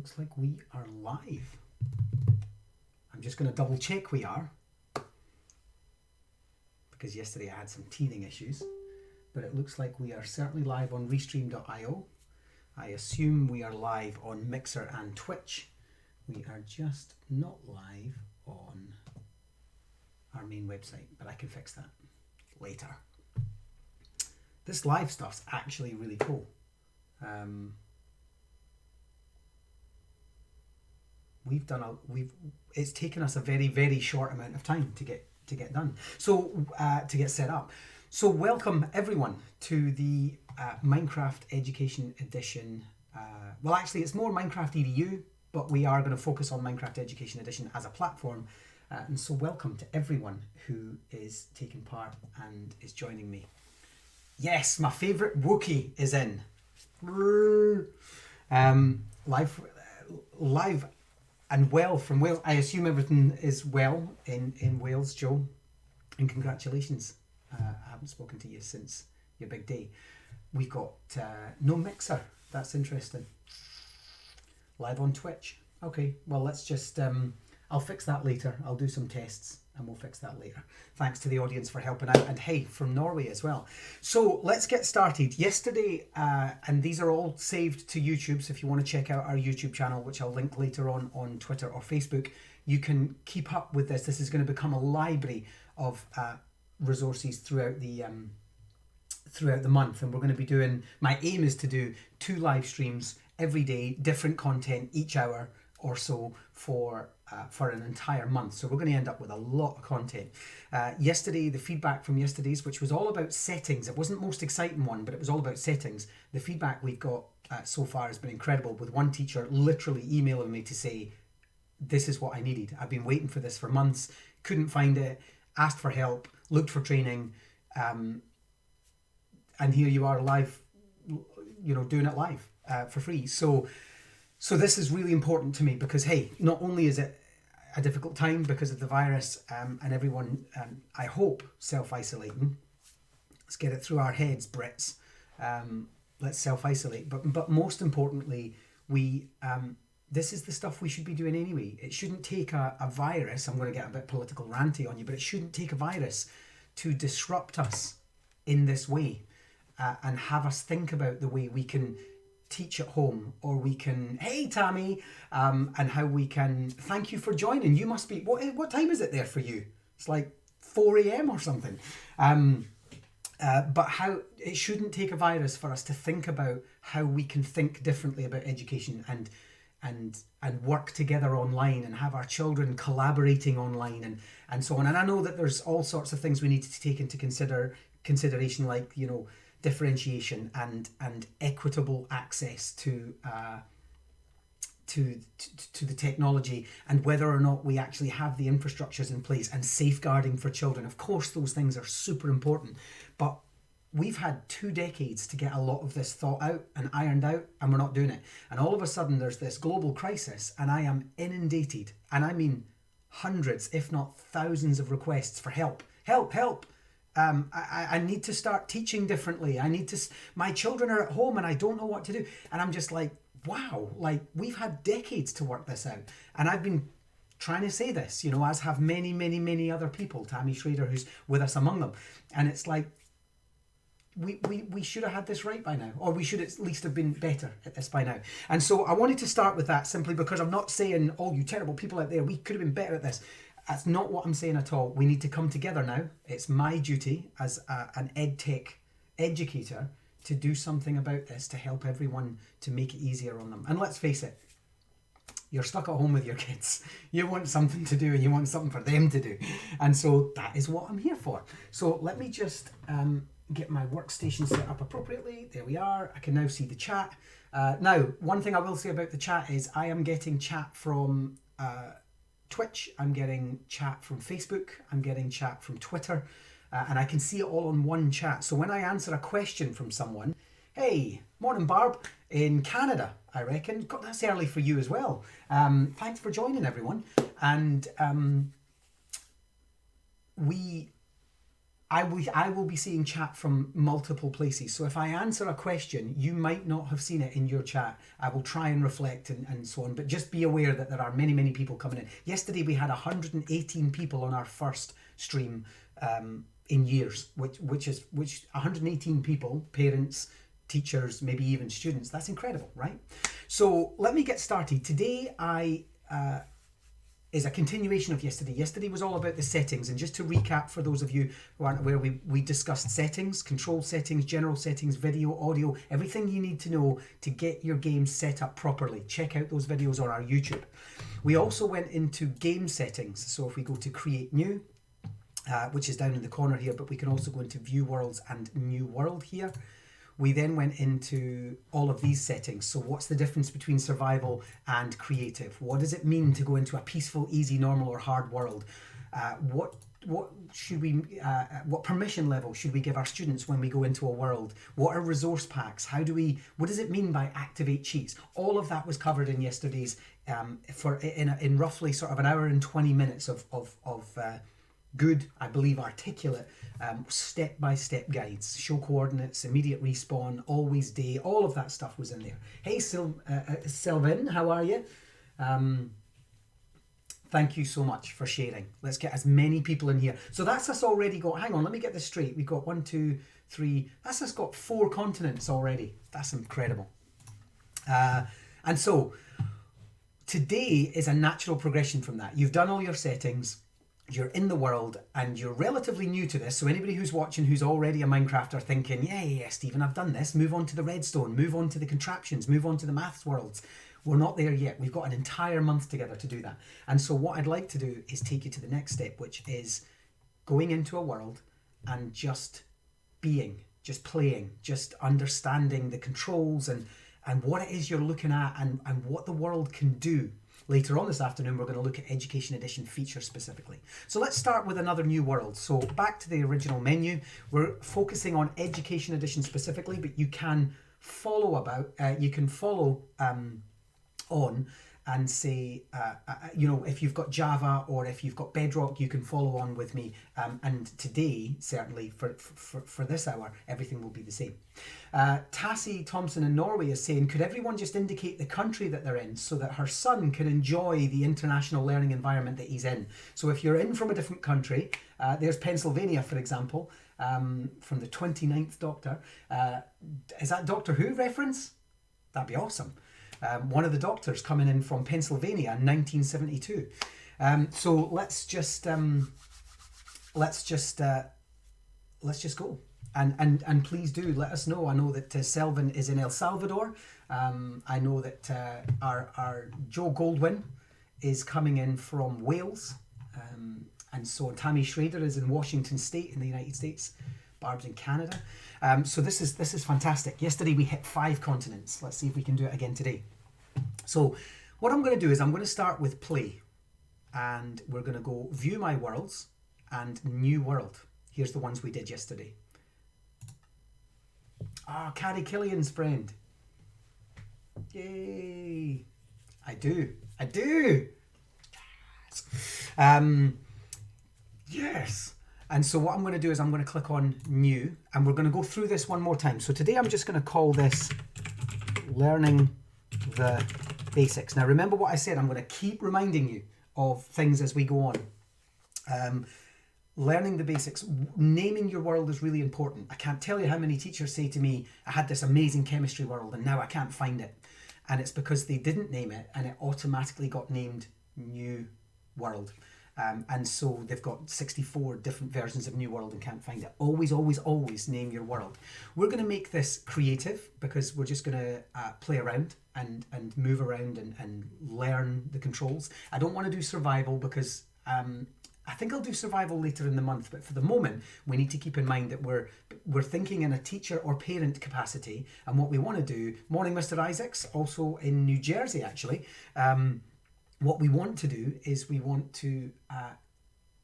looks like we are live. I'm just going to double check we are, because yesterday I had some teething issues, but it looks like we are certainly live on Restream.io. I assume we are live on Mixer and Twitch. We are just not live on our main website, but I can fix that later. This live stuff's actually really cool. It's taken us a very, very short amount of time to get done. So to get set up. So welcome everyone to the Minecraft Education Edition. Well, actually, it's more Minecraft EDU, but we are going to focus on Minecraft Education Edition as a platform. And so welcome to everyone who is taking part and is joining me. Yes, my favourite Wookiee is in. Live and well from Wales. I assume everything is well in Wales, Joe. And congratulations. I haven't spoken to you since your big day. We've got no Mixer. That's interesting. Live on Twitch. Okay, well, let's just... I'll fix that later. I'll do some tests and we'll fix that later. Thanks to the audience for helping out. And hey, from Norway as well. So let's get started. Yesterday, and these are all saved to YouTube, so if you want to check out our YouTube channel, which I'll link later on Twitter or Facebook, you can keep up with this. This is going to become a library of resources throughout the month. And we're going to be doing, my aim is to do 2 live streams every day, different content each hour or so for an entire month. So we're going to end up with a lot of content. Yesterday, the feedback from yesterday's, which was all about settings, it wasn't the most exciting one, but it was all about settings. The feedback we've got so far has been incredible, with one teacher literally emailing me to say, this is what I needed. I've been waiting for this for months, couldn't find it, asked for help, looked for training, and here you are live, doing it live for free. So this is really important to me because, hey, not only is it a difficult time because of the virus and everyone, I hope, self-isolating. Let's get it through our heads, Brits. Let's self-isolate. But most importantly, this is the stuff we should be doing anyway. It shouldn't take a virus. I'm going to get a bit political ranty on you, but it shouldn't take a virus to disrupt us in this way and have us think about the way we can teach at home, or we can, hey Tammy, and how we can, thank you for joining. You must be, what time is it there for you? It's like 4 a.m. or something. But how it shouldn't take a virus for us to think about how we can think differently about education and work together online and have our children collaborating online and so on. And I know that there's all sorts of things we need to take into consideration, like, differentiation and equitable access to the technology, and whether or not we actually have the infrastructures in place, and safeguarding for children. Of course, those things are super important, but we've had 2 decades to get a lot of this thought out and ironed out, and we're not doing it. And all of a sudden there's this global crisis, and I am inundated, and I mean hundreds, if not thousands, of requests for help. I need to start teaching differently. My children are at home and I don't know what to do. And I'm just like, wow, like, we've had decades to work this out. And I've been trying to say this, as have many, many, many other people, Tammy Schrader, who's with us among them. And it's like, we should have had this right by now, or we should at least have been better at this by now. And so I wanted to start with that, simply because I'm not saying, oh, you terrible people out there, we could have been better at this. That's not what I'm saying at all. We need to come together now. It's my duty as an EdTech educator to do something about this, to help everyone, to make it easier on them. And let's face it, you're stuck at home with your kids. You want something to do, and you want something for them to do. And so that is what I'm here for. So let me just get my workstation set up appropriately. There we are. I can now see the chat. Now, one thing I will say about the chat is I am getting chat from Twitch, I'm getting chat from Facebook, I'm getting chat from Twitter, and I can see it all on one chat. So when I answer a question from someone, hey, morning Barb, in Canada, I reckon. God, that's early for you as well. Thanks for joining, everyone. And I will be seeing chat from multiple places. So if I answer a question, you might not have seen it in your chat. I will try and reflect and so on. But just be aware that there are many, many people coming in. Yesterday we had 118 people on our first stream in years, which 118 people, parents, teachers, maybe even students. That's incredible, right? So let me get started. Today is a continuation of yesterday. Yesterday was all about the settings, and just to recap for those of you who aren't aware, we discussed settings, control settings, general settings, video, audio, everything you need to know to get your game set up properly. Check out those videos on our YouTube. We also went into game settings. So if we go to create new, which is down in the corner here, but we can also go into view worlds and new world here. We then went into all of these settings. So what's the difference between survival and creative? What does it mean to go into a peaceful, easy, normal, or hard world? What should we? What permission level should we give our students when we go into a world? What are resource packs? What does it mean by activate cheats? All of that was covered in yesterday's in roughly sort of an hour and 20 minutes of good, I believe, articulate step-by-step guides. Show coordinates, immediate respawn, always day, all of that stuff was in there. Hey Sylvan, how are you? Thank you so much for sharing. Let's get as many people in here. So that's us already got, hang on, let me get this straight. We've got 1, 2, 3, that's us got 4 continents already. That's incredible. And so today is a natural progression from that. You've done all your settings, you're in the world, and you're relatively new to this. So anybody who's watching who's already a Minecrafter thinking, yeah, Stephen, I've done this, move on to the redstone, move on to the contraptions, move on to the maths worlds. We're not there yet. We've got an entire month together to do that. And so what I'd like to do is take you to the next step, which is going into a world and just being, just playing, just understanding the controls and what it is you're looking at and what the world can do. Later on this afternoon, we're going to look at Education Edition features specifically. So let's start with another new world. So back to the original menu. We're focusing on Education Edition specifically, but you can follow on and say, if you've got Java or if you've got Bedrock, you can follow on with me. And today, certainly for this hour, everything will be the same. Tassie Thompson in Norway is saying, could everyone just indicate the country that they're in so that her son can enjoy the international learning environment that he's in? So if you're in from a different country, there's Pennsylvania, for example, from the 29th Doctor. Is that Doctor Who reference? That'd be awesome. One of the doctors coming in from Pennsylvania in 1972. So let's just go and please do let us know. I know that Selvin is in El Salvador. I know that our Joe Goldwyn is coming in from Wales, and so Tammy Schrader is in Washington State in the United States. Barb's in Canada. So this is fantastic. Yesterday we hit 5 continents. Let's see if we can do it again today. So what I'm going to do is I'm going to start with play, and we're going to go view my worlds and new world. Here's the ones we did yesterday. Carrie Killian's friend. Yay. I do. Yes. And so what I'm going to do is I'm going to click on new, and we're going to go through this one more time. So today I'm just going to call this learning the basics. Now remember what I said, I'm going to keep reminding you of things as we go on. Learning the basics, naming your world is really important. I can't tell you how many teachers say to me, I had this amazing chemistry world and now I can't find it. And it's because they didn't name it and it automatically got named new world. And so they've got 64 different versions of New World and can't find it. Always, always, always name your world. We're going to make this creative because we're just going to play around and move around and learn the controls. I don't want to do survival because I think I'll do survival later in the month. But for the moment, we need to keep in mind that we're thinking in a teacher or parent capacity. And what we want to do, morning Mr. Isaacs, also in New Jersey actually, what we want to do is we want to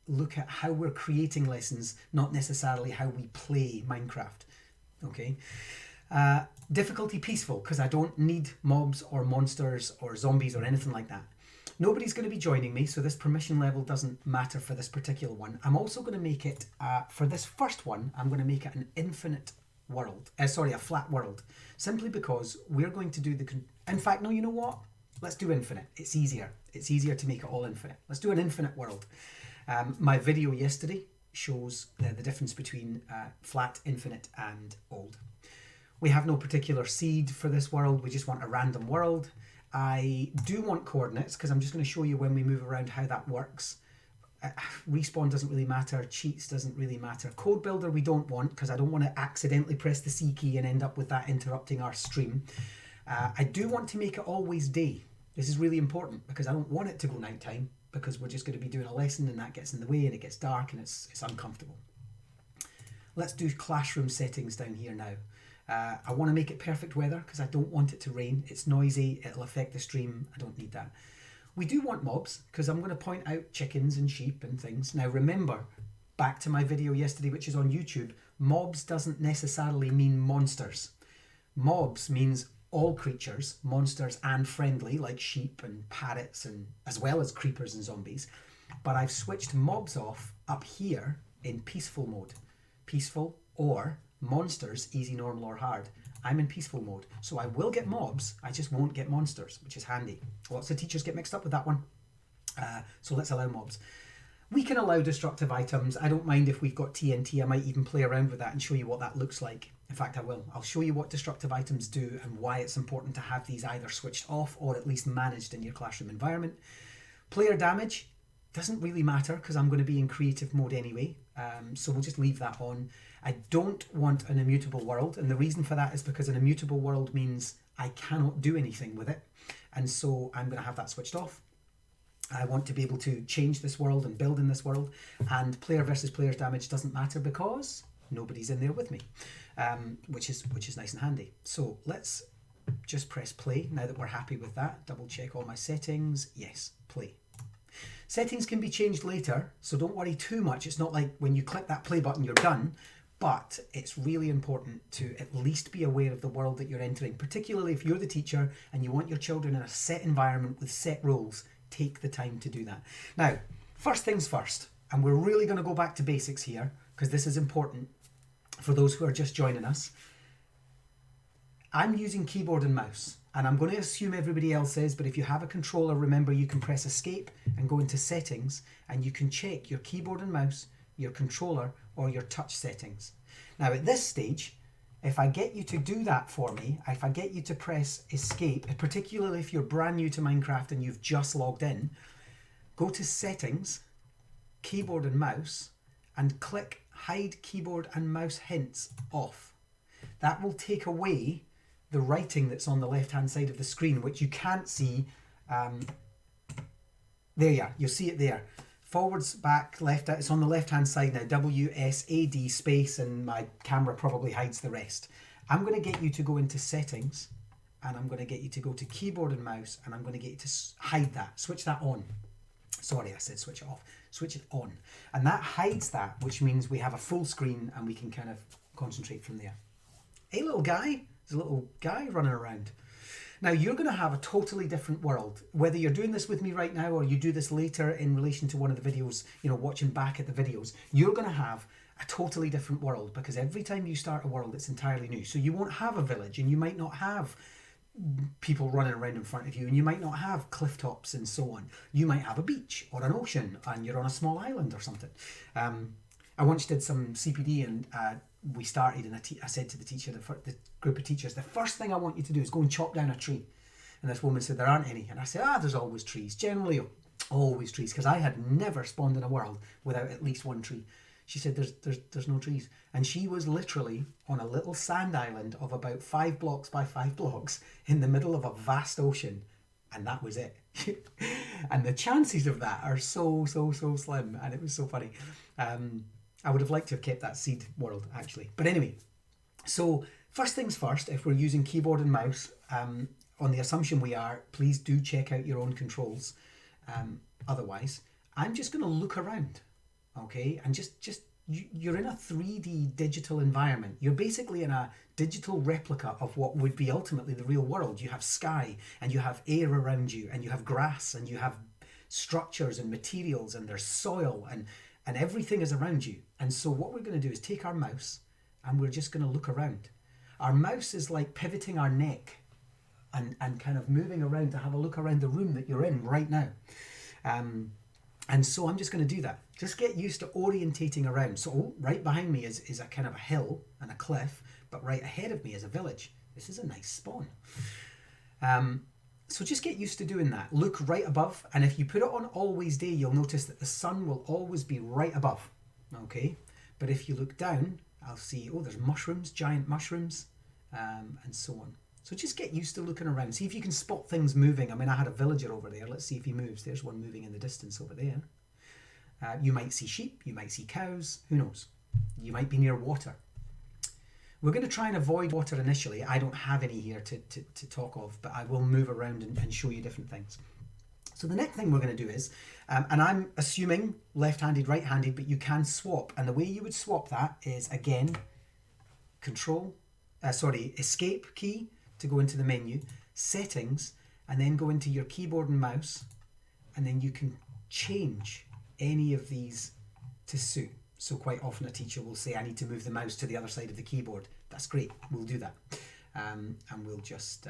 look at how we're creating lessons, not necessarily how we play Minecraft. Okay. Difficulty peaceful, because I don't need mobs or monsters or zombies or anything like that. Nobody's going to be joining me, so this permission level doesn't matter for this particular one. I'm also going to make it, for this first one, I'm going to make it an infinite world. A flat world. Simply because we're going to do in fact, no, you know what? Let's do infinite. It's easier. It's easier to make it all infinite. Let's do an infinite world. My video yesterday shows the difference between flat, infinite, and old. We have no particular seed for this world. We just want a random world. I do want coordinates because I'm just going to show you when we move around how that works. Respawn doesn't really matter. Cheats doesn't really matter. Chord Builder we don't want because I don't want to accidentally press the C key and end up with that interrupting our stream. I do want to make it always day. This is really important because I don't want it to go nighttime because we're just going to be doing a lesson and that gets in the way and it gets dark and it's uncomfortable. Let's do classroom settings down here now. I want to make it perfect weather because I don't want it to rain. It's noisy, it'll affect the stream. I don't need that. We do want mobs because I'm going to point out chickens and sheep and things. Now remember, back to my video yesterday, which is on YouTube, mobs doesn't necessarily mean monsters. Mobs means all creatures, monsters and friendly, like sheep and parrots, and as well as creepers and zombies. But I've switched mobs off up here in peaceful mode. Peaceful or monsters, easy, normal, or hard. I'm in peaceful mode, so I will get mobs, I just won't get monsters, which is handy. Lots of teachers get mixed up with that one. So let's allow mobs. We can allow destructive items. I don't mind if we've got TNT. I might even play around with that and show you what that looks like. In fact, I will. I'll show you what destructive items do and why it's important to have these either switched off or at least managed in your classroom environment. Player damage doesn't really matter because I'm going to be in creative mode anyway. So we'll just leave that on. I don't want an immutable world, and the reason for that is because an immutable world means I cannot do anything with it, and so I'm going to have that switched off. I want to be able to change this world and build in this world, and player versus player's damage doesn't matter because nobody's in there with me, which is nice and handy. So let's just press play now that we're happy with that. Double check all my settings. Yes, play. Settings can be changed later, so don't worry too much. It's not like when you click that play button you're done. But it's really important to at least be aware of the world that you're entering, particularly if you're the teacher and you want your children in a set environment with set rules. Take the time to do that. Now, first things first, and we're really going to go back to basics here because this is important for those who are just joining us. I'm using keyboard and mouse, and I'm going to assume everybody else is, but if you have a controller, remember you can press escape and go into settings, and you can check your keyboard and mouse, your controller, or your touch settings. Now at this stage, if I get you to do that for me, if I get you to press escape, particularly if you're brand new to Minecraft and you've just logged in, go to settings, keyboard and mouse, and click hide keyboard and mouse hints off. That will take away the writing that's on the left hand side of the screen, which you can't see. There you are, you'll see it there. Forwards, back, left, it's on the left hand side now, WSAD space, and my camera probably hides the rest. I'm going to get you to go into settings, and I'm going to get you to go to keyboard and mouse, and I'm going to get you to hide that, switch that on. Sorry, I said switch it off, switch it on. And that hides that, which means we have a full screen and we can kind of concentrate from there. Hey little guy, there's a little guy running around. Now you're going to have a totally different world, whether you're doing this with me right now or you do this later in relation to one of the videos, you know, watching back at the videos, you're going to have a totally different world because every time you start a world, it's entirely new. So you won't have a village and you might not have people running around in front of you and you might not have cliff tops and so on. You might have a beach or an ocean and you're on a small island or something. I once did some CPD and we started and I said to the teacher, the group of teachers, the first thing I want you to do is go and chop down a tree. And this woman said, there aren't any. And I said, there's always trees. Generally, always trees. Because I had never spawned in a world without at least one tree. She said, there's no trees. And she was literally on a little sand island of about 5 blocks by 5 blocks in the middle of a vast ocean. And that was it. And the chances of that are so slim. And it was so funny. I would have liked to have kept that seed world, actually. But anyway, so first things first, if we're using keyboard and mouse, on the assumption we are, please do check out your own controls. Otherwise, I'm just going to look around, okay? And you're in a 3D digital environment. You're basically in a digital replica of what would be ultimately the real world. You have sky, and you have air around you, and you have grass, and you have structures and materials, and there's soil, and everything is around you. And so what we're going to do is take our mouse and we're just going to look around. Our mouse is like pivoting our neck and kind of moving around to have a look around the room that you're in right now. And so I'm just going to do that. Just get used to orientating around. So right behind me is a kind of a hill and a cliff, but right ahead of me is a village. This is a nice spawn. So just get used to doing that. Look right above, and if you put it on always day, you'll notice that the sun will always be right above. Okay, but if you look down, I'll see, oh, there's mushrooms, giant mushrooms, and so on. So just get used to looking around. See if you can spot things moving. I mean, I had a villager over there. Let's see if he moves. There's one moving in the distance over there. You might see sheep. You might see cows. Who knows? You might be near water. We're going to try and avoid water initially. I don't have any here to talk of, but I will move around and show you different things. So the next thing we're going to do is, and I'm assuming left-handed, right-handed, but you can swap. And the way you would swap that is, again, escape key to go into the menu, settings, and then go into your keyboard and mouse, and then you can change any of these to suit. So quite often a teacher will say, I need to move the mouse to the other side of the keyboard. That's great, we'll do that. And we'll just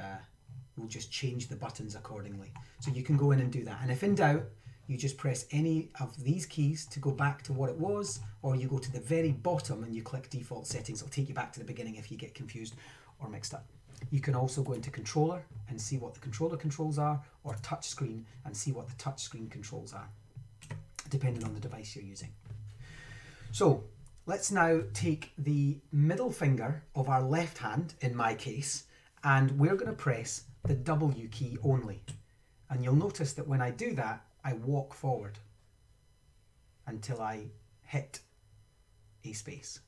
change the buttons accordingly. So you can go in and do that. And if in doubt, you just press any of these keys to go back to what it was, or you go to the very bottom and you click default settings. It'll take you back to the beginning if you get confused or mixed up. You can also go into controller and see what the controller controls are, or touch screen and see what the touch screen controls are, depending on the device you're using. So let's now take the middle finger of our left hand, in my case, and we're going to press the W key only. And you'll notice that when I do that, I walk forward until I hit a space.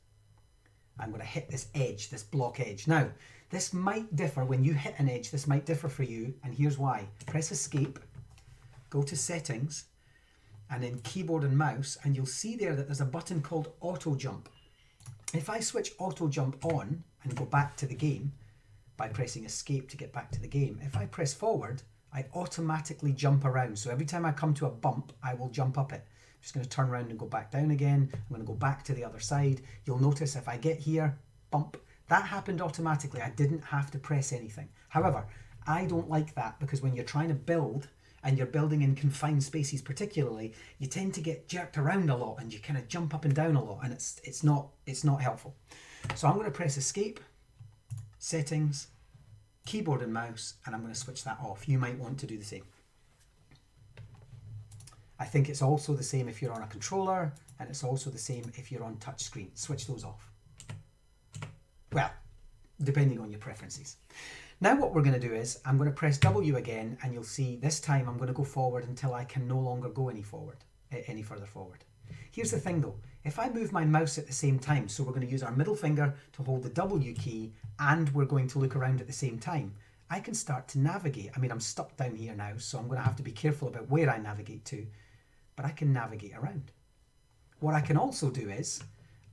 I'm going to hit this edge, this block edge. Now, this might differ when you hit an edge. This might differ for you, and here's why. Press escape, go to settings, and then keyboard and mouse, and you'll see there that there's a button called auto jump. If I switch auto jump on and go back to the game by pressing escape to get back to the game, if I press forward, I automatically jump around. So every time I come to a bump, I will jump up it. I'm just going to turn around and go back down again. I'm going to go back to the other side. You'll notice if I get here, bump, that happened automatically. I didn't have to press anything. However, I don't like that, because when you're trying to build and you're building in confined spaces particularly, you tend to get jerked around a lot and you kind of jump up and down a lot, and it's not helpful. So I'm going to press escape, settings, keyboard and mouse, and I'm going to switch that off. You might want to do the same. I think it's also the same if you're on a controller, and it's also the same if you're on touch screen. Switch those off. Well, depending on your preferences. Now what we're going to do is, I'm going to press W again, and you'll see this time I'm going to go forward until I can no longer go any further forward. Here's the thing though, if I move my mouse at the same time, so we're going to use our middle finger to hold the W key, and we're going to look around at the same time, I can start to navigate. I mean, I'm stuck down here now, so I'm going to have to be careful about where I navigate to, but I can navigate around. What I can also do is,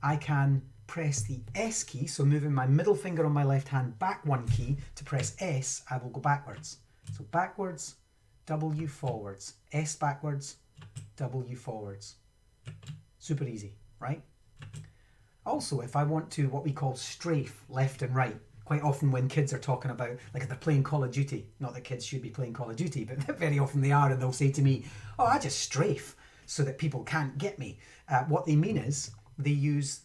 I can press the S key, so moving my middle finger on my left hand back one key to press S, I will go backwards. So backwards, W forwards, S backwards, W forwards. Super easy, right? Also, if I want to, what we call strafe, left and right, quite often when kids are talking about, like if they're playing Call of Duty, not that kids should be playing Call of Duty, but very often they are, and they'll say to me, oh, I just strafe so that people can't get me. What they mean is, they use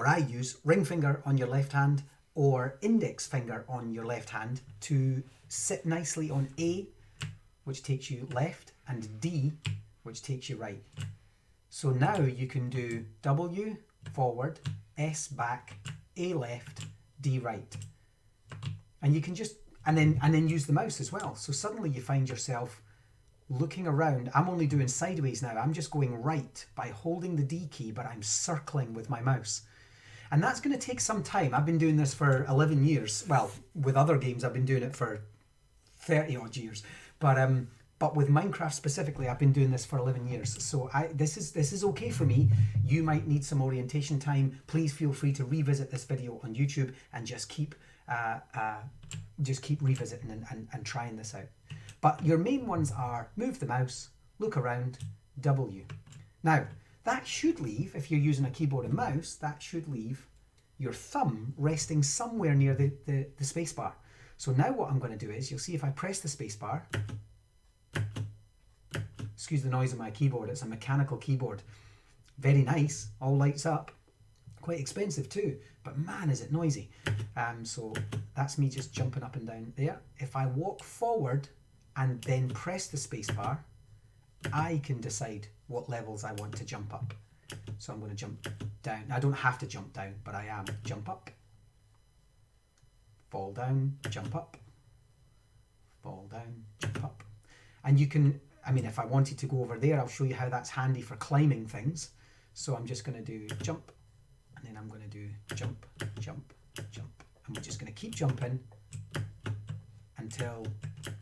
I use ring finger on your left hand or index finger on your left hand to sit nicely on A, which takes you left, and D, which takes you right. So now you can do W forward, S back, A left, D right. And you can just, and then use the mouse as well. So suddenly you find yourself looking around. I'm only doing sideways now. I'm just going right by holding the D key, but I'm circling with my mouse. And that's going to take some time. I've been doing this for 11 years. Well, with other games, I've been doing it for 30 odd years. But But with Minecraft specifically, I've been doing this for 11 years. So this is okay for me. You might need some orientation time. Please feel free to revisit this video on YouTube and just keep revisiting and trying this out. But your main ones are move the mouse, look around, W. Now, that should leave, if you're using a keyboard and mouse, that should leave your thumb resting somewhere near the space bar. So now what I'm going to do is, you'll see if I press the space bar, excuse the noise of my keyboard, it's a mechanical keyboard. Very nice, all lights up. Quite expensive too, but man is it noisy. So that's me just jumping up and down there. If I walk forward and then press the space bar, I can decide what levels I want to jump up. So I'm going to jump down. I don't have to jump down, but I am. Jump up, fall down, jump up, fall down, jump up. And you can, I mean, if I wanted to go over there, I'll show you how that's handy for climbing things. So I'm just going to do jump, and then I'm going to do jump, jump, jump. And we're just going to keep jumping until,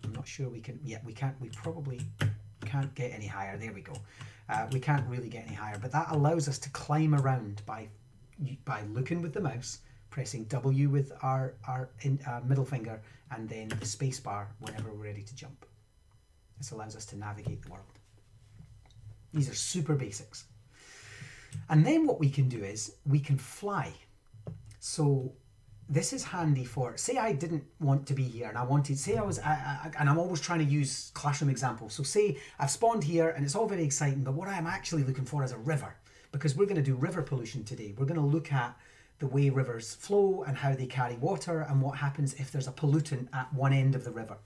I'm not sure we can, yeah, we can't, we probably can't get any higher. There we go. We can't really get any higher, but that allows us to climb around by looking with the mouse, pressing W with our middle finger, and then the space bar whenever we're ready to jump. This allows us to navigate the world. These are super basics. And then what we can do is we can fly. So this is handy for, say I didn't want to be here and I wanted, say I was, and I'm always trying to use classroom examples. So say I've spawned here and it's all very exciting, but what I'm actually looking for is a river, because we're going to do river pollution today. We're going to look at the way rivers flow and how they carry water and what happens if there's a pollutant at one end of the river.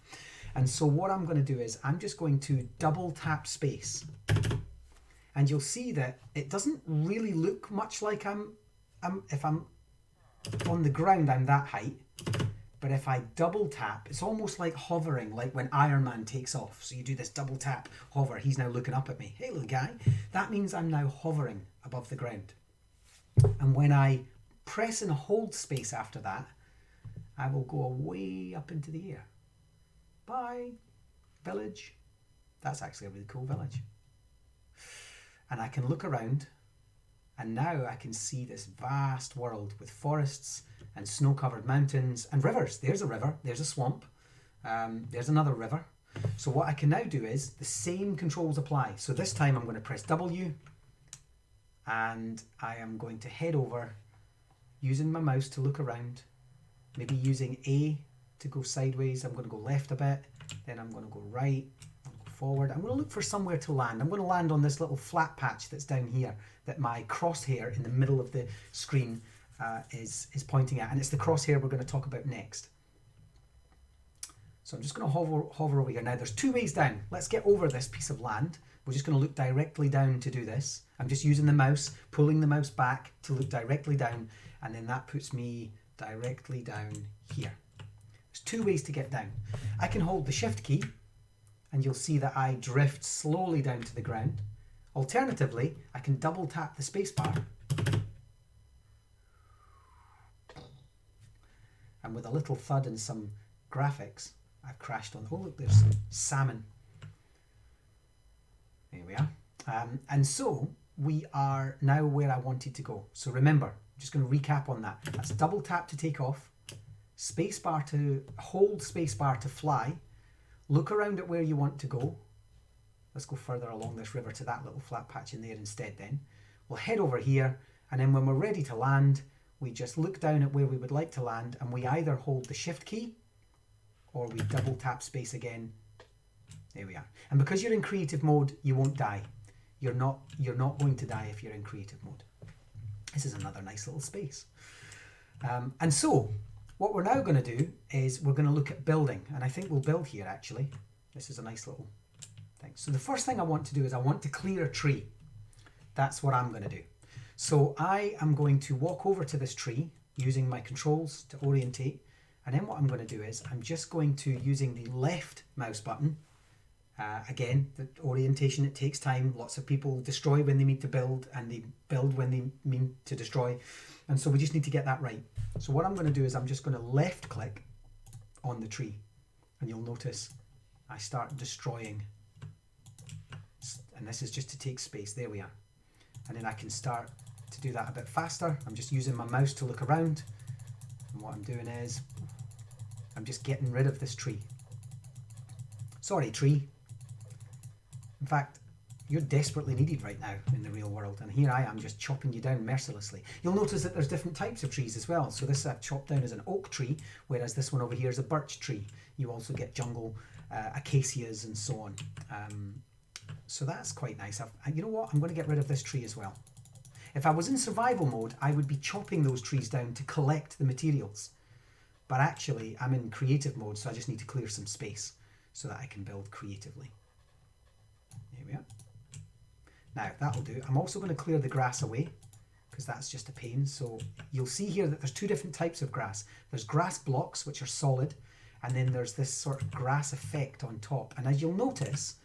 And so what I'm going to do is I'm just going to double tap space, and you'll see that it doesn't really look much like if I'm on the ground, I'm that height, but if I double tap, it's almost like hovering, like when Iron Man takes off. So you do this double tap, hover, he's now looking up at me. Hey little guy, that means I'm now hovering above the ground. And when I press and hold space after that, I will go way up into the air. Bye, village. That's actually a really cool village. And I can look around, and now I can see this vast world with forests and snow-covered mountains and rivers. There's a river, there's a swamp, there's another river. So what I can now do is the same controls apply. So this time I'm going to press W, and I am going to head over using my mouse to look around, maybe using A to go sideways. I'm going to go left a bit, then I'm going to go right, forward. I'm going to look for somewhere to land. I'm going to land on this little flat patch that's down here that my crosshair in the middle of the screen is pointing at, and it's the crosshair we're going to talk about next. So I'm just going to hover over here. Now there's two ways down. Let's get over this piece of land. We're just going to look directly down to do this. I'm just using the mouse, pulling the mouse back to look directly down, and then that puts me directly down here. There's two ways to get down. I can hold the shift key, and you'll see that I drift slowly down to the ground. Alternatively, I can double tap the space bar, and with a little thud and some graphics, I've crashed on, oh look, there's some salmon. There we are. And so we are now where I wanted to go. So remember, I'm just going to recap on that. That's double tap to take off, space bar to hold, space bar to fly, look around at where you want to go. Let's go further along this river to that little flat patch in there instead then. We'll head over here, and then when we're ready to land, we just look down at where we would like to land, and we either hold the shift key or we double tap space again. There we are. And because you're in creative mode, you won't die. You're not going to die if you're in creative mode. This is another nice little space. And so what we're now going to do is we're going to look at building, and I think we'll build here actually. This is a nice little thing. So the first thing I want to do is I want to clear a tree. That's what I'm going to do. So I am going to walk over to this tree using my controls to orientate, and then what I'm going to do is I'm just going to, using the left mouse button, again, the orientation, it takes time. Lots of people destroy when they mean to build, and they build when they mean to destroy. And so we just need to get that right. So what I'm going to do is I'm just going to left click on the tree, and you'll notice I start destroying and this is just to take space. There we are. And then I can start to do that a bit faster. I'm just using my mouse to look around, and what I'm doing is I'm just getting rid of this tree. Sorry, tree. In fact, you're desperately needed right now in the real world, and here I am just chopping you down mercilessly. You'll notice that there's different types of trees as well. So this I've chopped down as an oak tree, whereas this one over here is a birch tree. You also get jungle acacias and so on. So that's quite nice. You know what? I'm going to get rid of this tree as well. If I was in survival mode, I would be chopping those trees down to collect the materials. But actually, I'm in creative mode, so I just need to clear some space so that I can build creatively. There we are. Now, that'll do. I'm also going to clear the grass away, because that's just a pain. So you'll see here that there's two different types of grass. There's grass blocks, which are solid, and then there's this sort of grass effect on top. And as you'll notice,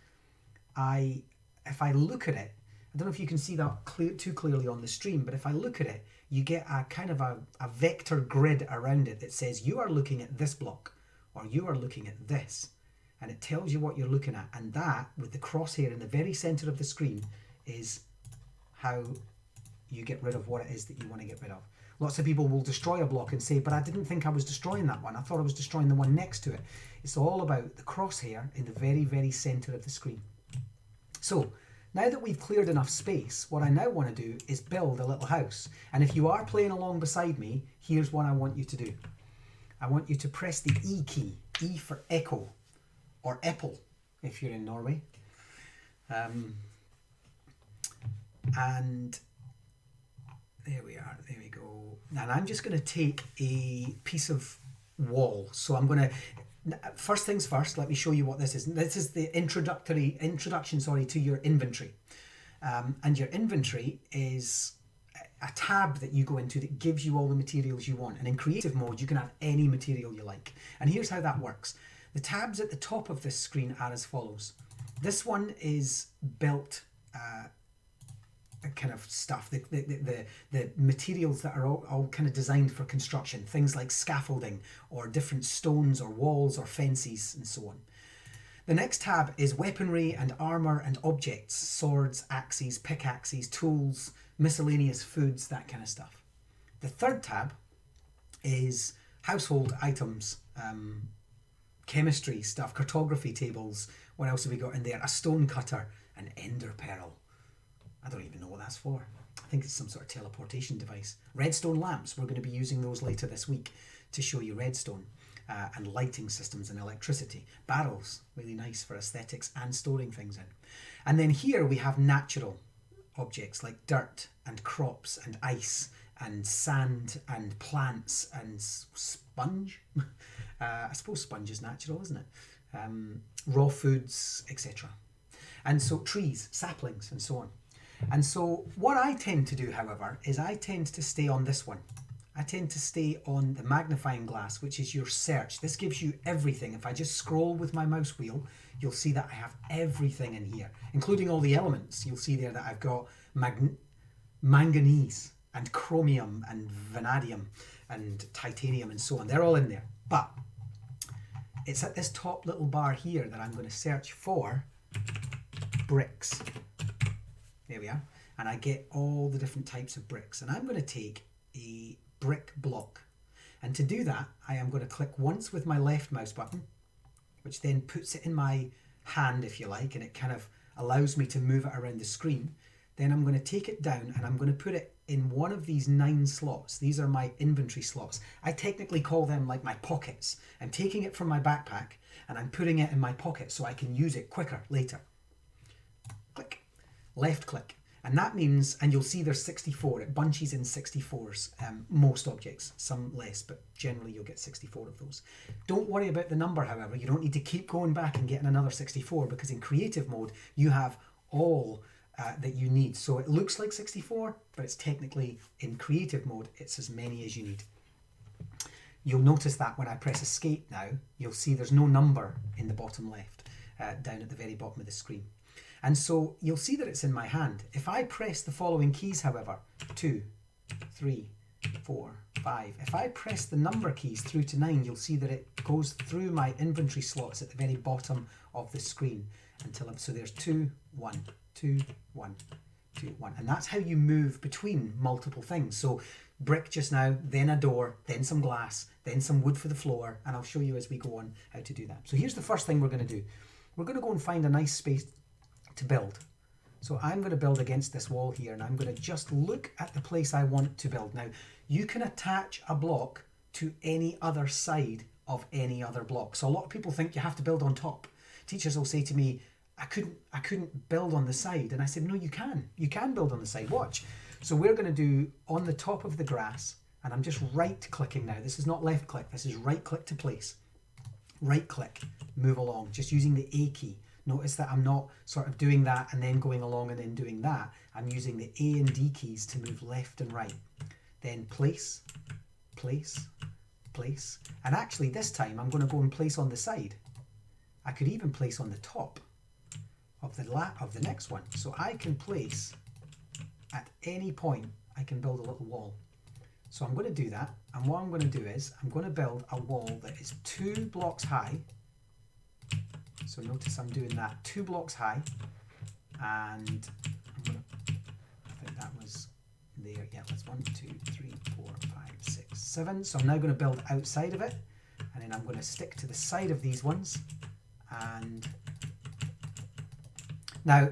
if I look at it, I don't know if you can see that too clearly on the stream, but if I look at it, you get a kind of a vector grid around it that says you are looking at this block, or you are looking at this. And it tells you what you're looking at. And that, with the crosshair in the very center of the screen, is how you get rid of what it is that you want to get rid of. Lots of people will destroy a block and say, but I didn't think I was destroying that one. I thought I was destroying the one next to it. It's all about the crosshair in the very, very center of the screen. So now that we've cleared enough space, what I now want to do is build a little house. And if you are playing along beside me, here's what I want you to do. I want you to press the E key, E for echo, or Apple if you're in Norway. And there we are, there we go. And I'm just going to take a piece of wall. So I'm going to, first things first, let me show you what this is. This is the introduction to your inventory. And your inventory is a tab that you go into that gives you all the materials you want. And in creative mode, you can have any material you like. And here's how that works. The tabs at the top of this screen are as follows. This one is built kind of stuff, the materials that are all kind of designed for construction, things like scaffolding or different stones or walls or fences and so on. The next tab is weaponry and armor and objects, swords, axes, pickaxes, tools, miscellaneous foods, that kind of stuff. The third tab is household items, chemistry stuff, cartography tables. What else have we got in there? A stone cutter, an ender pearl. I don't even know what that's for. I think it's some sort of teleportation device. Redstone lamps, we're going to be using those later this week to show you redstone. And lighting systems and electricity. Barrels, really nice for aesthetics and storing things in. And then here we have natural objects like dirt and crops and ice and sand and plants and sponge. I suppose sponge is natural, isn't it? Raw foods, etc. And so trees, saplings and so on. And so what I tend to do, however, is I tend to stay on this one. I tend to stay on the magnifying glass, which is your search. This gives you everything. If I just scroll with my mouse wheel, you'll see that I have everything in here, including all the elements. You'll see there that I've got manganese and chromium and vanadium and titanium and so on. They're all in there. But it's at this top little bar here that I'm going to search for bricks. There we are. And I get all the different types of bricks. And I'm going to take a brick block. And to do that, I am going to click once with my left mouse button, which then puts it in my hand, if you like, and it kind of allows me to move it around the screen. Then I'm going to take it down and I'm going to put it in one of these 9 slots. These are my inventory slots. I technically call them like my pockets. I'm taking it from my backpack and I'm putting it in my pocket so I can use it quicker later. Click. Left click. And that means, and you'll see there's 64, it bunches in 64s, most objects, some less, but generally you'll get 64 of those. Don't worry about the number, however. You don't need to keep going back and getting another 64 because in creative mode, you have all that you need. So it looks like 64, but it's technically in creative mode, it's as many as you need. You'll notice that when I press escape now, you'll see there's no number in the bottom left, down at the very bottom of the screen. And so you'll see that it's in my hand. If I press the following keys, however, 2, 3, 4, 5. If I press the number keys through to 9, you'll see that it goes through my inventory slots at the very bottom of the screen until so there's 2, 1, 2, 1, 2, 1. And that's how you move between multiple things. So brick just now, then a door, then some glass, then some wood for the floor, and I'll show you as we go on how to do that. So here's the first thing we're going to do. We're going to go and find a nice space to build. So I'm going to build against this wall here, and I'm going to just look at the place I want to build. Now, you can attach a block to any other side of any other block. So a lot of people think you have to build on top. Teachers will say to me, I couldn't build on the side. And I said, no, you can. You can build on the side. Watch. So we're going to do on the top of the grass, and I'm just right clicking now. This is not left click. This is right click to place. Right click, move along, just using the A key. Notice that I'm not sort of doing that and then going along and then doing that. I'm using the A and D keys to move left and right. Then place, place, place. And actually this time I'm going to go and place on the side. I could even place on the top of the next one. So I can place at any point, I can build a little wall. So I'm going to do that. And what I'm going to do is I'm going to build a wall that is 2 blocks high. So notice I'm doing that 2 blocks high, and I think that was there. Yeah, that's 1, 2, 3, 4, 5, 6, 7. So I'm now going to build outside of it, and then I'm going to stick to the side of these ones. And now,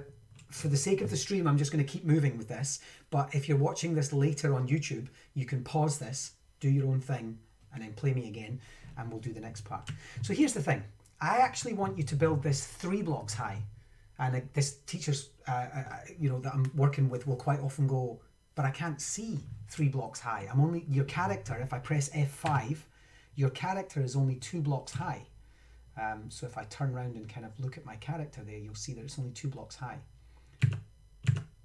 for the sake of the stream, I'm just going to keep moving with this. But if you're watching this later on YouTube, you can pause this, do your own thing, and then play me again, and we'll do the next part. So here's the thing. I actually want you to build this 3 blocks high. And this teachers, that I'm working with will quite often go, but I can't see 3 blocks high. Your character, if I press F5, your character is only 2 blocks high. So if I turn around and kind of look at my character there, you'll see that it's only 2 blocks high.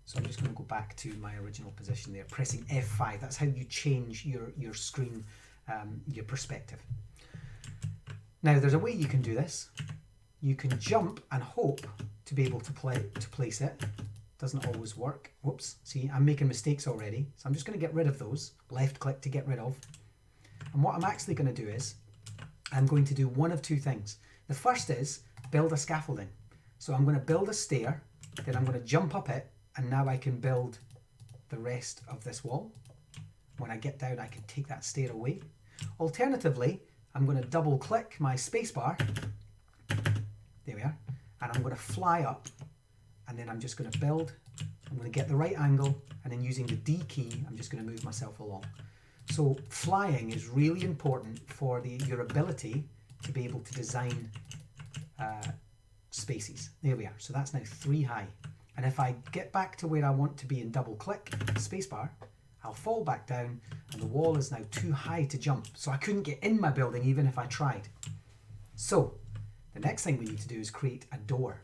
So I'm just going to go back to my original position there, pressing F5. That's how you change your screen, your perspective. Now there's a way you can do this. You can jump and hope to be able to place it. Doesn't always work. Whoops, see, I'm making mistakes already. So I'm just going to get rid of those. Left click to get rid of. And what I'm actually going to do is, I'm going to do one of 2 things. The first is build a scaffolding. So I'm going to build a stair, then I'm going to jump up it, and now I can build the rest of this wall. When I get down, I can take that stair away. Alternatively, I'm going to double click my spacebar. There we are. And I'm going to fly up, and then I'm just going to build. I'm going to get the right angle, and then using the D key, I'm just going to move myself along. So flying is really important for your ability to be able to design spaces. There we are. So that's now 3 high. And if I get back to where I want to be and double click spacebar, I'll fall back down, and the wall is now too high to jump. So I couldn't get in my building even if I tried. So the next thing we need to do is create a door.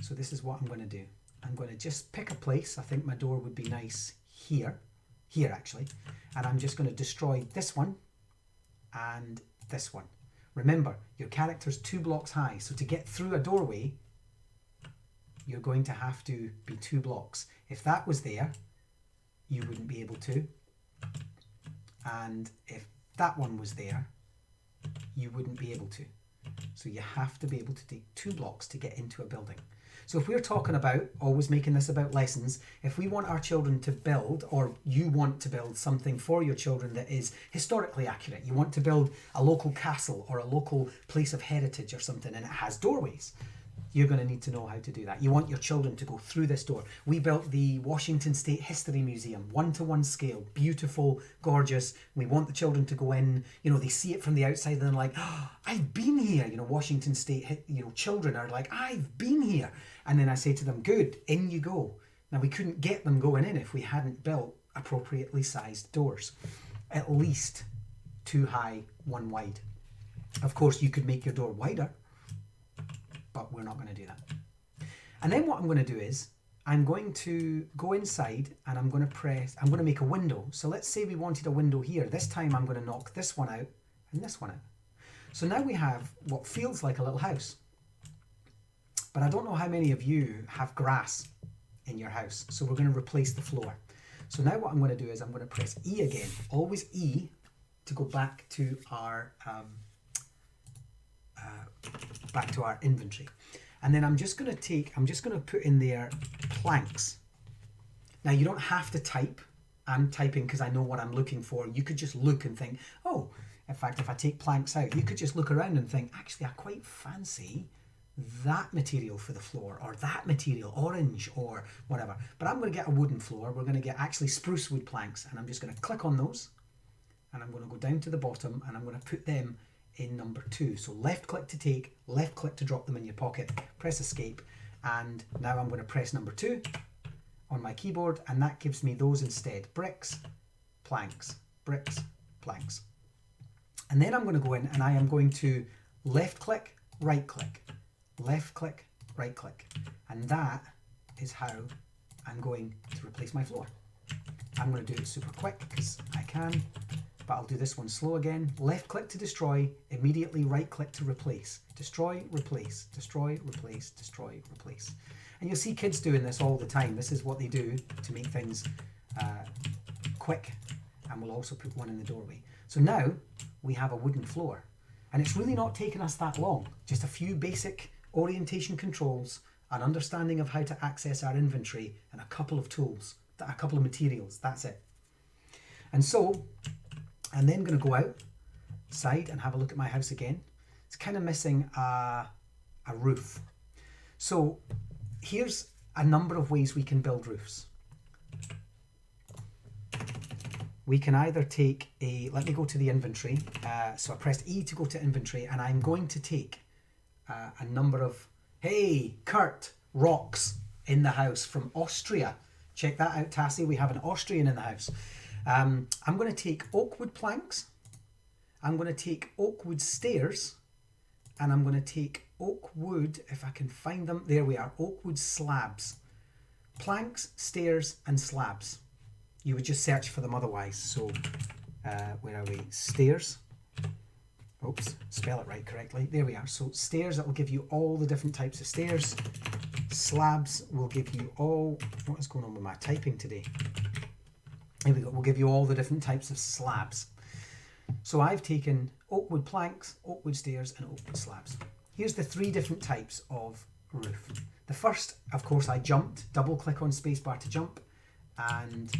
So this is what I'm going to do. I'm going to just pick a place. I think my door would be nice here actually. And I'm just going to destroy this one and this one. Remember, your character's 2 blocks high. So to get through a doorway, you're going to have to be 2 blocks. If that was there, you wouldn't be able to. And if that one was there, you wouldn't be able to. So you have to be able to take 2 blocks to get into a building. So if we're talking about, always making this about lessons, if we want our children to build, or you want to build something for your children that is historically accurate, you want to build a local castle or a local place of heritage or something, and it has doorways, you're going to need to know how to do that. You want your children to go through this door. We built the Washington State History Museum, 1-to-1 scale, beautiful, gorgeous. We want the children to go in, they see it from the outside and they're like, oh, I've been here. Washington State, children are like, I've been here. And then I say to them, good, in you go. Now we couldn't get them going in if we hadn't built appropriately sized doors. At least 2 high, 1 wide. Of course, you could make your door wider, but we're not going to do that. And then what I'm going to do is I'm going to go inside and I'm going to make a window. So let's say we wanted a window here. This time I'm going to knock this one out and this one out. So now we have what feels like a little house. But I don't know how many of you have grass in your house. So we're going to replace the floor. So now what I'm going to do is I'm going to press E again. Always E to go back to our inventory. And then I'm just going to put in there planks. Now you don't have to type. I'm typing because I know what I'm looking for. You could just look and think, oh, in fact, if I take planks out, you could just look around and think, actually, I quite fancy that material for the floor, or that material, orange or whatever. But I'm going to get a wooden floor. We're going to get actually spruce wood planks, and I'm just going to click on those, and I'm going to go down to the bottom, and I'm going to put them in number 2. So left click to take, left click to drop them in your pocket, press escape, and now I'm going to press number 2 on my keyboard, and that gives me those instead. Bricks, planks, bricks, planks. And then I'm going to go in and I am going to left click, right click, left click, right click. And that is how I'm going to replace my floor. I'm going to do it super quick because I can, but I'll do this one slow again. Left click to destroy, immediately right click to replace. Destroy, replace, destroy, replace, destroy, replace. And you'll see kids doing this all the time. This is what they do to make things quick. And we'll also put one in the doorway. So now we have a wooden floor. And it's really not taken us that long. Just a few basic orientation controls, an understanding of how to access our inventory, and a couple of tools, a couple of materials. That's it. And so I'm then going to go outside and have a look at my house again. It's kind of missing a roof. So here's a number of ways we can build roofs. We can either take let me go to the inventory. So I pressed E to go to inventory, and I'm going to take a number of, hey, Kurt, rocks in the house from Austria. Check that out, Tassie. We have an Austrian in the house. I'm going to take oak wood planks. I'm going to take oak wood stairs. And I'm going to take oak wood, if I can find them. There we are, oak wood slabs. Planks, stairs, and slabs. You would just search for them otherwise. So, where are we? Stairs. Oops, spell it right correctly. There we are. So stairs, that will give you all the different types of stairs. Slabs will give you all, what is going on with my typing today? Here we go. We'll give you all the different types of slabs. So I've taken oak wood planks, oak wood stairs, and oak wood slabs. Here's the 3 different types of roof. The first, of course, I jumped. Double click on spacebar to jump. And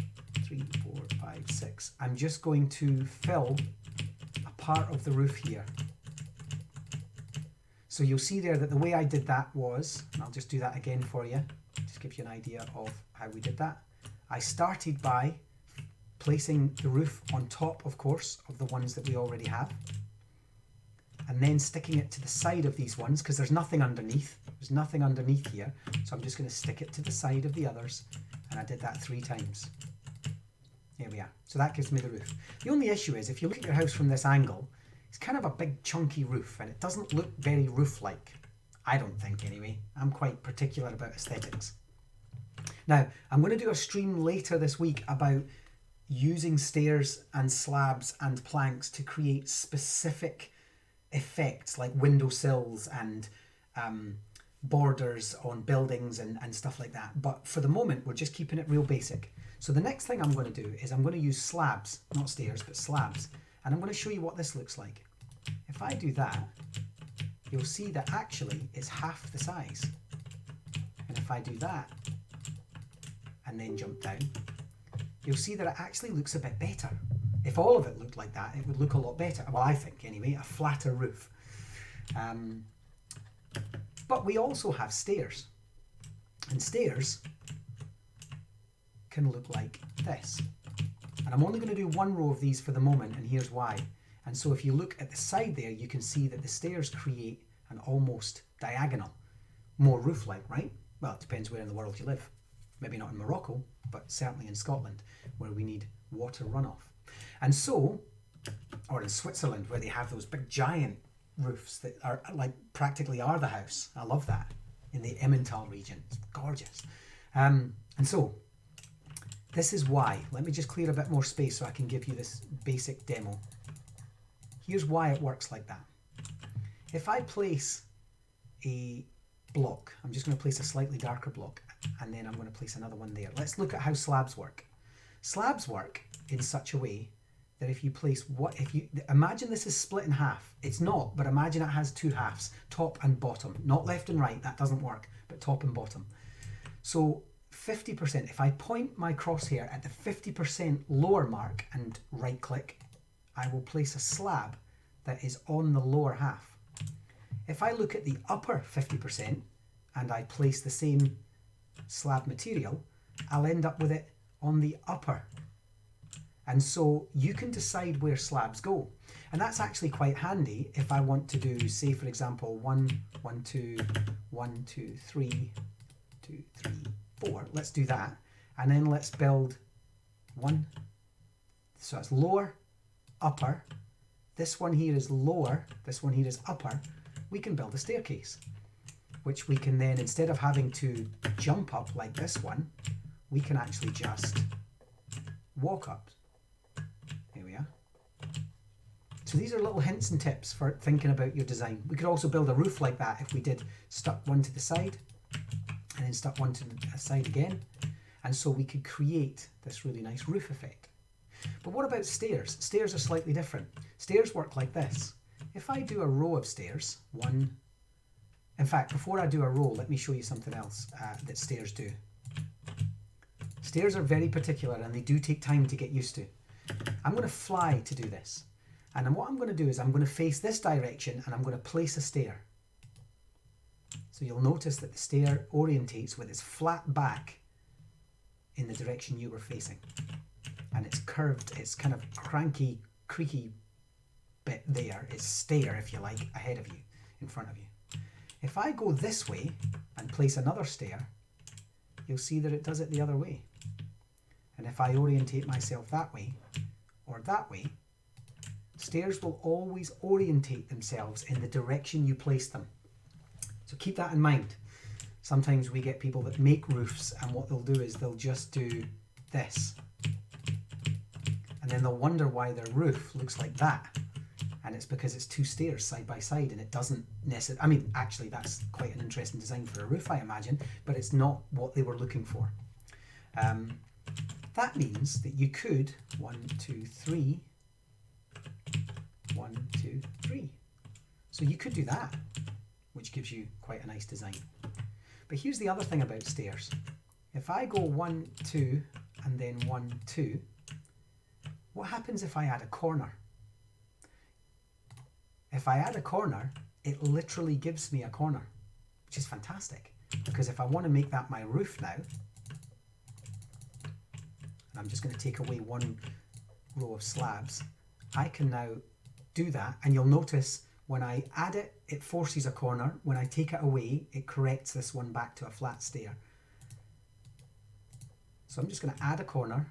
3, 4, 5, 6. I'm just going to fill a part of the roof here. So you'll see there that the way I did that was, and I'll just do that again for you, just give you an idea of how we did that. I started by placing the roof on top, of course, of the ones that we already have, and then sticking it to the side of these ones, because there's nothing underneath. There's nothing underneath here, so I'm just going to stick it to the side of the others, and I did that 3 times. There we are. So that gives me the roof. The only issue is, if you look at your house from this angle, it's kind of a big chunky roof, and it doesn't look very roof-like. I don't think, anyway. I'm quite particular about aesthetics. Now, I'm going to do a stream later this week about using stairs and slabs and planks to create specific effects like windowsills and borders on buildings and stuff like that. But for the moment, we're just keeping it real basic. So the next thing I'm going to do is I'm going to use slabs, not stairs, but slabs. And I'm going to show you what this looks like. If I do that, you'll see that actually it's half the size. And if I do that, and then jump down, you'll see that it actually looks a bit better. If all of it looked like that, it would look a lot better. Well, I think anyway, a flatter roof. But we also have stairs. And stairs can look like this. And I'm only going to do 1 row of these for the moment, and here's why. And so if you look at the side there, you can see that the stairs create an almost diagonal, more roof-like, right? Well, it depends where in the world you live. Maybe not in Morocco, but certainly in Scotland, where we need water runoff. And so, or in Switzerland, where they have those big giant roofs that are like practically are the house. I love that. In the Emmental region, it's gorgeous. And so, this is why. Let me just clear a bit more space so I can give you this basic demo. Here's why it works like that. If I place a block, I'm just going to place a slightly darker block, and then I'm going to place another one there. Let's look at how slabs work. Slabs work in such a way that if you place imagine this is split in half. It's not, but imagine it has two halves, top and bottom, not left and right, that doesn't work, but top and bottom. So 50%, if I point my crosshair at the 50% lower mark and right click, I will place a slab that is on the lower half. If I look at the upper 50% and I place the same slab material, I'll end up with it on the upper. And so you can decide where slabs go. And that's actually quite handy if I want to do, say for example, 1, 1, 2, 1, 2, 3, 2, 3, 4. Let's do that. And then let's build 1. So it's lower, upper. This one here is lower, this one here is upper. We can build a staircase, which we can then, instead of having to jump up like this one, we can actually just walk up. Here we are. So these are little hints and tips for thinking about your design. We could also build a roof like that if we did stuck one to the side and then stuck one to the side again. And so we could create this really nice roof effect. But what about stairs? Stairs are slightly different. Stairs work like this. If I do a row of stairs, in fact, before I do a row, let me show you something else that stairs do. Stairs are very particular and they do take time to get used to. I'm going to fly to do this. And then what I'm going to do is I'm going to face this direction and I'm going to place a stair. So you'll notice that the stair orientates with its flat back in the direction you were facing. And it's curved, it's kind of cranky, creaky bit there. It's stair, if you like, ahead of you, in front of you. If I go this way and place another stair, you'll see that it does it the other way. And if I orientate myself that way or that way, stairs will always orientate themselves in the direction you place them. So keep that in mind. Sometimes we get people that make roofs and what they'll do is they'll just do this. And then they'll wonder why their roof looks like that. And it's because it's two stairs side by side and it doesn't necessarily, I mean, actually that's quite an interesting design for a roof, I imagine, but it's not what they were looking for. That means that you could 1, 2, 3, 1, 2, 3. So you could do that, which gives you quite a nice design. But here's the other thing about stairs. If I go 1, 2, and then 1, 2, what happens if I add a corner? If I add a corner, it literally gives me a corner, which is fantastic. Because if I want to make that my roof now, and I'm just going to take away one row of slabs, I can now do that. And you'll notice when I add it, it forces a corner. When I take it away, it corrects this one back to a flat stair. So I'm just going to add a corner,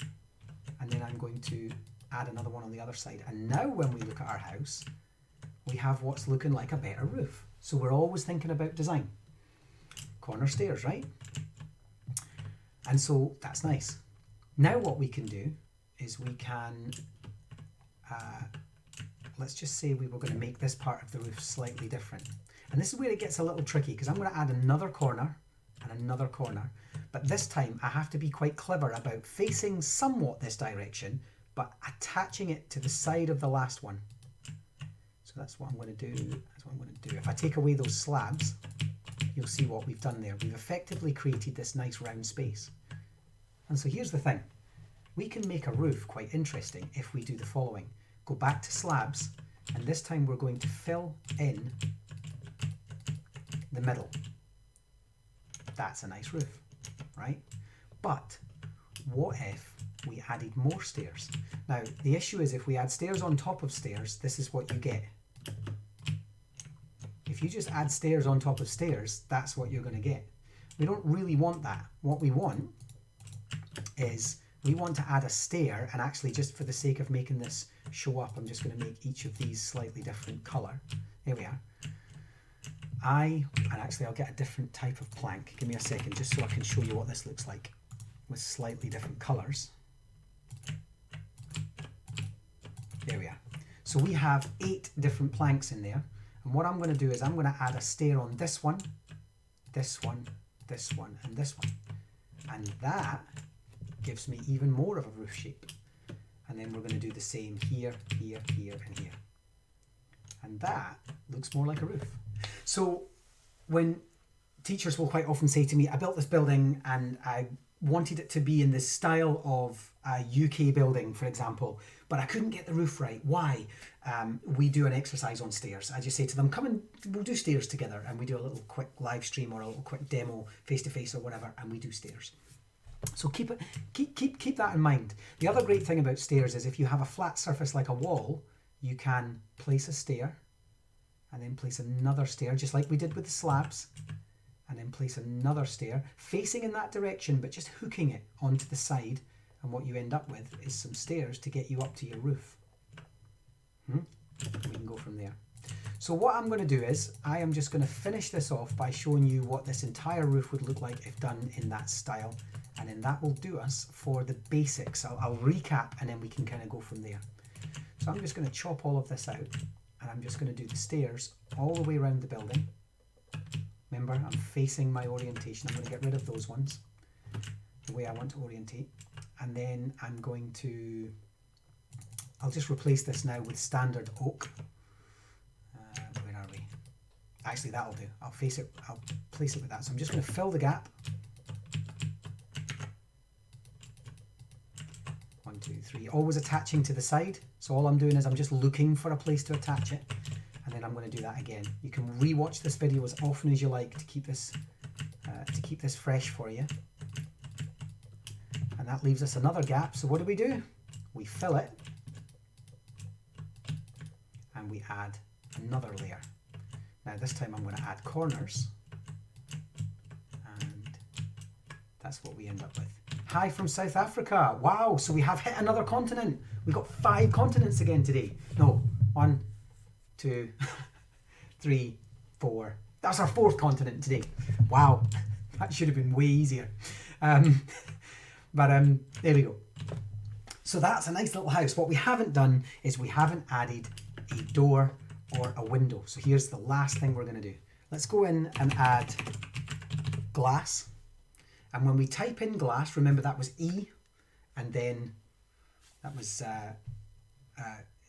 and then I'm going to add another one on the other side. And now when we look at our house, we have what's looking like a better roof. So we're always thinking about design. Corner stairs, right? And so that's nice. Now what we can do is we can, let's just say we were going to make this part of the roof slightly different. And this is where it gets a little tricky because I'm going to add another corner and another corner. But this time I have to be quite clever about facing somewhat this direction, but attaching it to the side of the last one. So that's what I'm going to do. That's what I'm going to do. If I take away those slabs, you'll see what we've done there. We've effectively created this nice round space. And so here's the thing. We can make a roof quite interesting if we do the following. Go back to slabs, and this time we're going to fill in the middle. That's a nice roof, right? But what if we added more stairs? Now, the issue is if we add stairs on top of stairs, this is what you get. If you just add stairs on top of stairs, that's what you're going to get. We don't really want that. What we want is we want to add a stair, and actually just for the sake of making this show up, I'm just going to make each of these slightly different colour. There we are. And actually I'll get a different type of plank. Give me a second just so I can show you what this looks like with slightly different colours. There we are. So we have 8 different planks in there. And what I'm going to do is I'm going to add a stair on this one, this one, this one, and this one. And that gives me even more of a roof shape. And then we're going to do the same here, here, here, and here. And that looks more like a roof. So when teachers will quite often say to me, I built this building and I wanted it to be in the style of a UK building, for example, but I couldn't get the roof right. Why? We do an exercise on stairs. I just say to them, come and we'll do stairs together. And we do a little quick live stream or a little quick demo face-to-face or whatever, and we do stairs. So keep that in mind. The other great thing about stairs is if you have a flat surface like a wall, you can place a stair and then place another stair, just like we did with the slabs, and then place another stair facing in that direction, but just hooking it onto the side. And what you end up with is some stairs to get you up to your roof. We can go from there. So what I'm going to do is I am just going to finish this off by showing you what this entire roof would look like if done in that style. And then that will do us for the basics. I'll recap and then we can kind of go from there. So I'm just going to chop all of this out and I'm just going to do the stairs all the way around the building. Remember, I'm facing my orientation. I'm going to get rid of those ones the way I want to orientate. And then I'm going to, I'll just replace this now with standard oak. Where are we? Actually, that'll do. I'll place it with that. So I'm just going to fill the gap. 1, 2, 3. Always attaching to the side. So all I'm doing is I'm just looking for a place to attach it. And then I'm going to do that again. You can re-watch this video as often as you like to keep this fresh for you. And that leaves us another gap. So what do? We fill it and we add another layer. Now this time I'm going to add corners and that's what we end up with. Hi from South Africa. Wow, so we have hit another continent. We've got 5 continents again today. No, 1, 2, 3, 4. That's our 4th continent today. Wow, that should have been way easier. But there we go. So that's a nice little house. What we haven't done is we haven't added a door or a window. So here's the last thing we're going to do. Let's go in and add glass. And when we type in glass, remember that was E, and then that was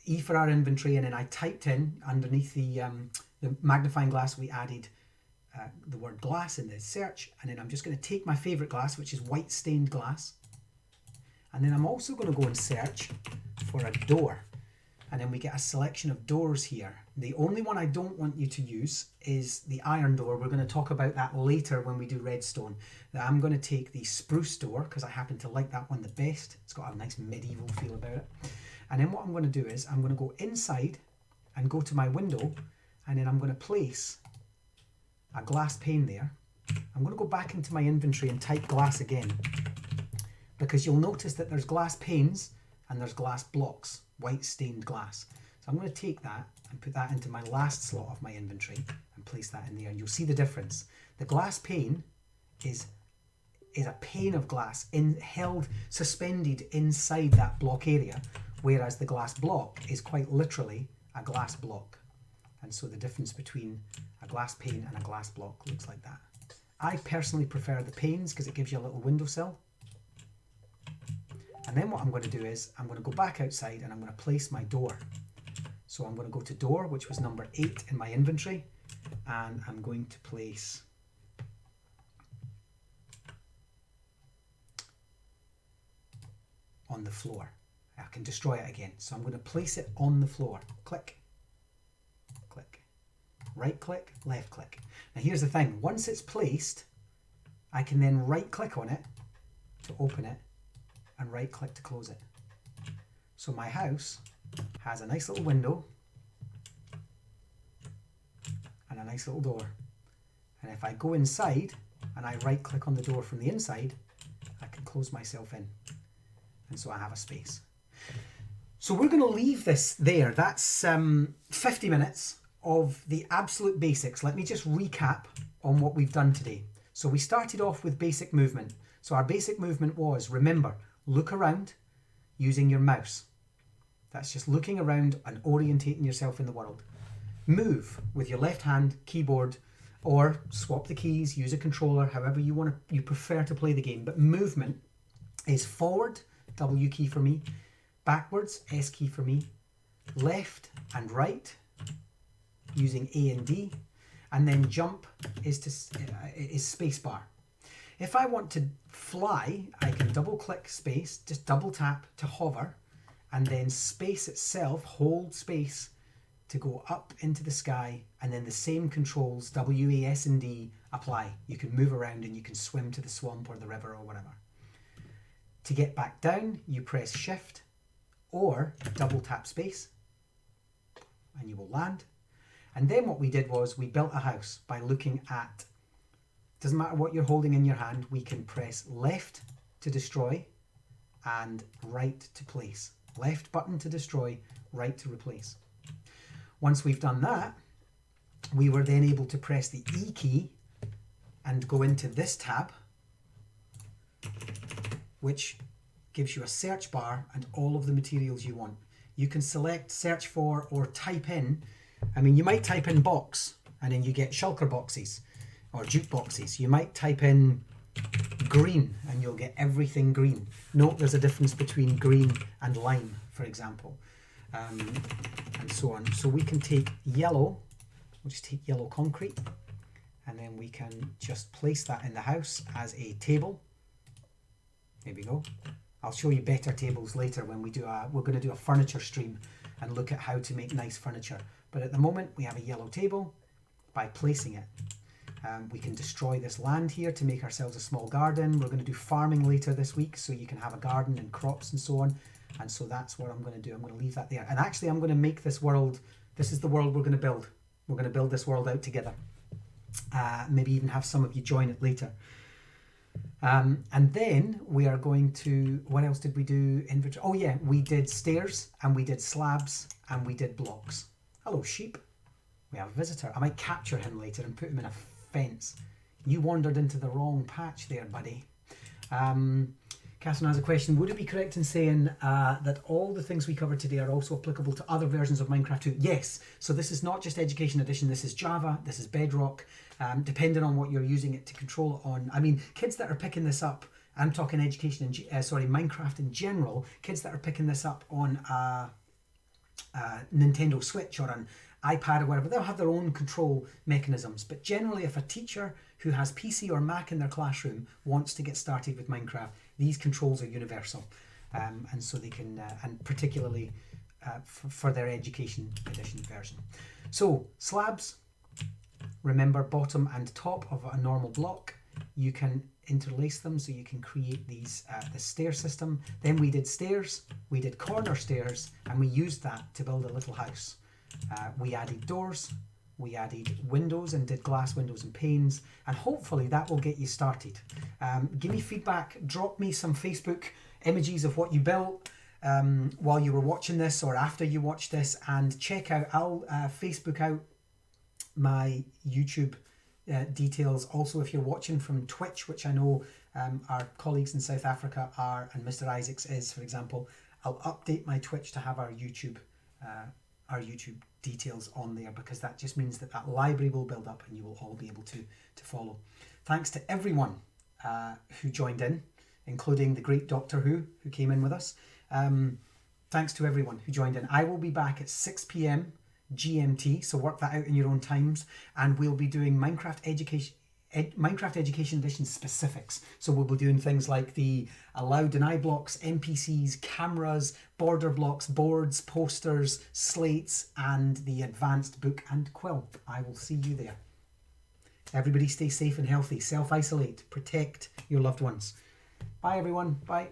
E for our inventory, and then I typed in underneath the magnifying glass, we added the word glass in the search, and then I'm just going to take my favorite glass, which is white stained glass, and then I'm also going to go and search for a door, and then we get a selection of doors here. The only one I don't want you to use is the iron door. We're going to talk about that later when we do redstone. Now I'm going to take the spruce door because I happen to like that one the best. It's got a nice medieval feel about it. And then what I'm going to do is I'm going to go inside and go to my window, and then I'm going to place a glass pane there. I'm going to go back into my inventory and type glass again, because you'll notice that there's glass panes and there's glass blocks, white stained glass. So I'm going to take that and put that into my last slot of my inventory and place that in there, and you'll see the difference. The glass pane is a pane of glass held suspended inside that block area, whereas the glass block is quite literally a glass block. And so the difference between a glass pane and a glass block looks like that. I personally prefer the panes because it gives you a little windowsill. And then what I'm going to do is I'm going to go back outside and I'm going to place my door. So I'm going to go to door, which was number 8 in my inventory, and I'm going to place on the floor. I can destroy it again. So I'm going to place it on the floor. Click, click, right click, left click. Now here's the thing. Once it's placed, I can then right click on it to open it and right click to close it. So my house has a nice little window and a nice little door. And if I go inside and I right click on the door from the inside, I can close myself in. And so I have a space. So we're going to leave this there. That's 50 minutes of the absolute basics. Let me just recap on what we've done today. So we started off with basic movement. So our basic movement was, remember, look around using your mouse. That's just looking around and orientating yourself in the world. Move with your left hand keyboard, or swap the keys, use a controller, however you prefer to play the game. But movement is forward, W key for me, backwards, S key for me, left and right using A and D, and then jump is spacebar. If I want to fly, I can double click space, just double tap to hover, and then space itself, hold space to go up into the sky, and then the same controls, W, A, S and D, apply. You can move around and you can swim to the swamp or the river or whatever. To get back down, you press shift or double tap space and you will land. And then what we did was we built a house by looking at, doesn't matter what you're holding in your hand, we can press left to destroy and right to place. Left button to destroy, right to replace. Once we've done that, we were then able to press the E key and go into this tab, which gives you a search bar and all of the materials you want. You can select, search for, or type in. I mean, you might type in box and then you get shulker boxes or jute boxes. You might type in green and you'll get everything green. Note there's a difference between green and lime, for example, and so on. So we can take yellow, we'll just take yellow concrete, and then we can just place that in the house as a table. There we go. I'll show you better tables later when we're going to do a furniture stream and look at how to make nice furniture. But at the moment we have a yellow table. By placing it, we can destroy this land here to make ourselves a small garden. We're going to do farming later this week, so you can have a garden and crops and so on. And so that's what I'm going to do. I'm going to leave that there. And actually I'm going to make this world, this is the world we're going to build. We're going to build this world out together. Maybe even have some of you join it later. And then we are going to, what else did we do? Inventory. Oh yeah, we did stairs and we did slabs and we did blocks. Hello sheep. We have a visitor. I might capture him later and put him in a fence. You wandered into the wrong patch there, buddy. Catherine has a question. Would it be correct in saying that all the things we covered today are also applicable to other versions of Minecraft too? Yes. So this is not just Education Edition. This is Java. This is Bedrock. Depending on what you're using it to control it on. I mean, kids that are picking this up, I'm talking education and Minecraft in general. Kids that are picking this up on Nintendo Switch or an iPad or whatever, they'll have their own control mechanisms. But generally, if a teacher who has PC or Mac in their classroom wants to get started with Minecraft, these controls are universal. And so they can, and particularly for their Education Edition version. So, slabs, remember bottom and top of a normal block. You can interlace them so you can create these the stair system. Then we did stairs, we did corner stairs, and we used that to build a little house. We added doors, we added windows and did glass windows and panes, and hopefully that will get you started. Give me feedback, drop me some Facebook images of what you built while you were watching this or after you watched this, and check out, I'll Facebook out my YouTube details. Also, if you're watching from Twitch, which I know our colleagues in South Africa are, and Mr. Isaacs is, for example, I'll update my Twitch to have our YouTube details on there, because that just means that that library will build up and you will all be able to follow. Thanks to everyone who joined in, including the great Doctor Who came in with us. Thanks to everyone who joined in. I will be back at 6 p.m. GMT, so work that out in your own times, and we'll be doing Minecraft Education Edition specifics. So we'll be doing things like the allow deny blocks, NPCs, cameras, border blocks, boards, posters, slates, and the advanced book and quill. I will see you there. Everybody stay safe and healthy, self-isolate, protect your loved ones. Bye everyone, bye.